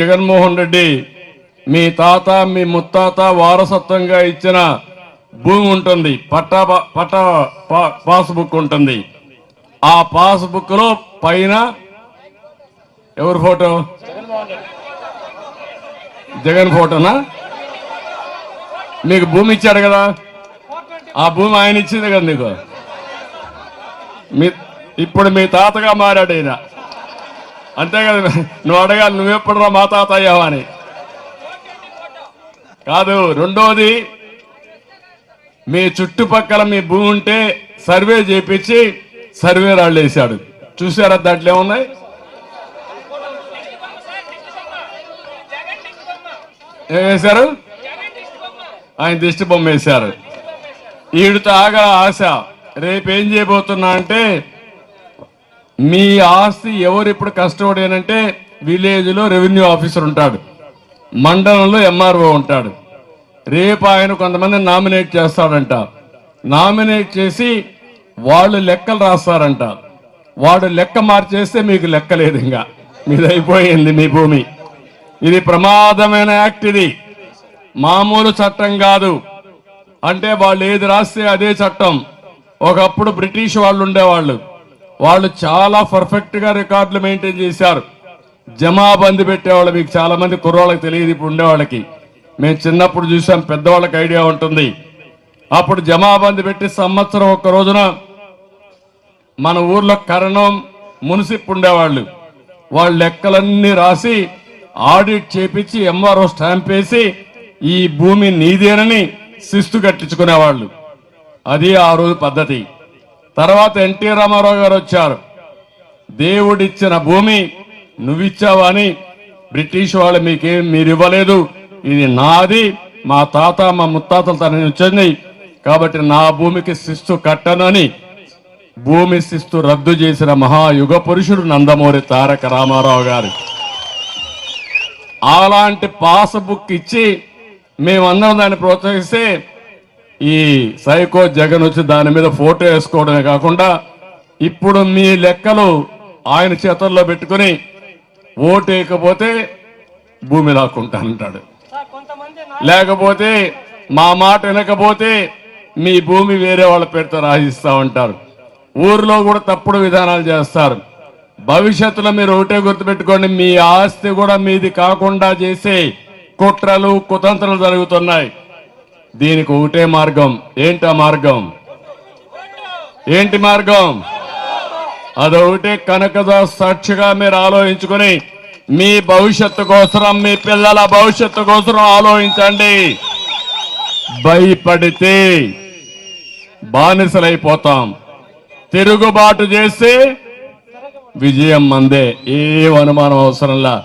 జగన్మోహన్ రెడ్డి మీ తాత మీ ముత్తాత వారసత్వంగా ఇచ్చిన భూమి ఉంటుంది, పట్టా పాస్బుక్ ఉంటుంది. ఆ పాస్బుక్ లో పైన ఎవరి ఫోటో? జగన్ ఫోటోనా? మీకు భూమి ఇచ్చాడు కదా, ఆ భూమి ఆయన ఇచ్చింది కదా నీకు. ఇప్పుడు మీ తాతగా మారాడు ఆయన, అంతే కదా. నువ్వు అడగాలి, నువ్వెప్పుడురా మా తాత అయ్యావా అని కాదు. రెండోది, మీ చుట్టుపక్కల మీ భూమి ఉంటే సర్వే చేపించి సర్వే రాళ్ళు వేశాడు. చూసారా దాంట్లో ఏమున్నాయి? ఏం వేశారు? ఆయన దిష్టి బొమ్మ వేశారు. ఈడితో ఆగా ఆశ. రేపేం చేయబోతున్నా అంటే, మీ ఆస్తి ఎవరు ఇప్పుడు కస్టోడి అంటే విలేజ్ లో రెవెన్యూ ఆఫీసర్ ఉంటాడు, మండలంలో ఎంఆర్ఓ ఉంటాడు. రేపు ఆయన కొంతమంది నామినేట్ చేస్తాడంట. నామినేట్ చేసి వాళ్ళు లెక్కలు రాస్తారంట. వాడు లెక్క మార్చేస్తే మీకు లెక్క లేదు, ఇంకా మీది అయిపోయింది మీ భూమి. ఇది ప్రమాదమైన యాక్ట్. ఇది మామూలు చట్టం కాదు. అంటే వాళ్ళు ఏది రాస్తే అదే చట్టం. ఒకప్పుడు బ్రిటిష్ వాళ్ళు ఉండేవాళ్ళు, వాళ్ళు చాలా పర్ఫెక్ట్ గా రికార్డులు మెయింటైన్ చేశారు. జమాబందీ పెట్టేవాళ్ళు. మీకు చాలా మంది కుర్రోళ్ళకి తెలియదు, ఇప్పుడు ఉండేవాళ్ళకి. మేము చిన్నప్పుడు చూసాం, పెద్దవాళ్ళకి ఐడియా ఉంటుంది. అప్పుడు జమాబందీ పెట్టి సంవత్సరం ఒక్క రోజున మన ఊర్లో కరణం మున్సిప్ ఉండేవాళ్ళు. వాళ్ళ లెక్కలన్నీ రాసి ఆడిట్ చేపించి ఎంఆర్ఓ స్టాంప్ వేసి ఈ భూమి నీదేనని శిస్తు కట్టించుకునేవాళ్ళు. అది ఆ రోజు పద్ధతి. తర్వాత ఎన్టీ రామారావు గారు వచ్చారు. దేవుడిచ్చిన భూమి నువ్విచ్చావా అని బ్రిటిష్ వాళ్ళు మీరు ఇవ్వలేదు, ఇది నాది, మా తాత మా ముత్తాతల తన వచ్చింది కాబట్టి నా భూమికి శిస్తు కట్టను అని భూమి శిస్తు రద్దు చేసిన మహాయుగ పురుషుడు నందమూరి తారక రామారావు గారు. అలాంటి పాస్బుక్ ఇచ్చి మేమందరం దాన్ని ప్రోత్సహిస్తే ఈ సైకో జగన్ వచ్చి దాని మీద ఫోటో వేసుకోవడమే కాకుండా ఇప్పుడు మీ లెక్కలు ఆయన చేతుల్లో పెట్టుకుని ఓటేయకపోతే భూమి లాక్కుంటానంటాడు, లేకపోతే మా మాట వినకపోతే మీ భూమి వేరే వాళ్ళ పేరుతో రాసిస్తా ఉంటారు. ఊర్లో కూడా తప్పుడు విధానాలు చేస్తారు. భవిష్యత్తులో మీరు ఒకటే గుర్తుపెట్టుకోండి, మీ ఆస్తి కూడా మీది కాకుండా చేసే కుట్రలు కుతంత్రాలు జరుగుతున్నాయి. దీనికి ఒకటే మార్గం. ఏంటి ఆ మార్గం? ఏంటి మార్గం? అదొకటే. కనకదాస్ సాక్షిగా మీరు ఆలోచించుకొని మీ భవిష్యత్తు కోసం, మీ పిల్లల భవిష్యత్తు కోసం ఆలోచించండి. భయపడితే బానిసలైపోతాం. తిరుగుబాటు చేస్తే విజయం మందే, ఏం అనుమానం అవసరంలా.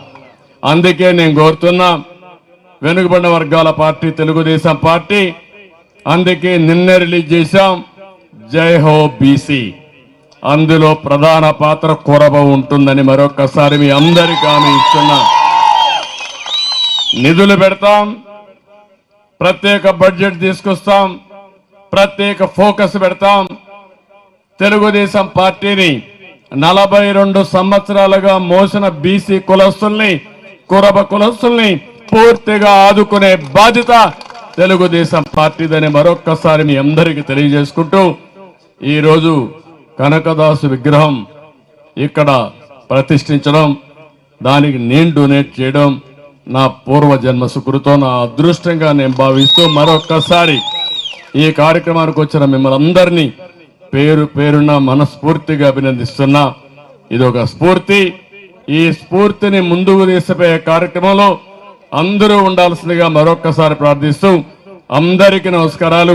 అందుకే నేను కోరుతున్నా, వెనుకబడిన వర్గాల పార్టీ తెలుగుదేశం పార్టీ, అందుకే నిన్న రిలీజ్ చేశాం జై హో బీసీ. అందులో ప్రధాన పాత్ర కొరబ ఉంటుందని మరొకసారి మీ అందరికీ హామీ ఇస్తున్నా. నిధులు పెడతాం, ప్రత్యేక బడ్జెట్ తీసుకొస్తాం, ప్రత్యేక ఫోకస్ పెడతాం. తెలుగుదేశం పార్టీని 42 సంవత్సరాలుగా మోసిన బీసీ కులస్తుల్ని, కురబ కులస్తుల్ని పూర్తిగా ఆదుకునే బాధ్యత తెలుగుదేశం పార్టీదని మరొక్కసారి మీ అందరికీ తెలియజేసుకుంటూ, ఈరోజు కనకదాసు విగ్రహం ఇక్కడ ప్రతిష్ఠించడం, దానికి నేను డొనేట్ చేయడం నా పూర్వజన్మ సుకృతం, నా అదృష్టంగా నేను భావిస్తూ మరొక్కసారి ఈ కార్యక్రమానికి వచ్చిన మిమ్మల్ని అందరినీ పేరు పేరున మనస్ఫూర్తిగా అభినందిస్తున్నా. ఇది ఒక స్ఫూర్తి. ఈ స్ఫూర్తిని ముందుకు తీసుకుపోయే కార్యక్రమంలో అందరూ ఉండాల్సిందిగా మరొక్కసారి ప్రార్థిస్తూ అందరికీ నమస్కారాలు.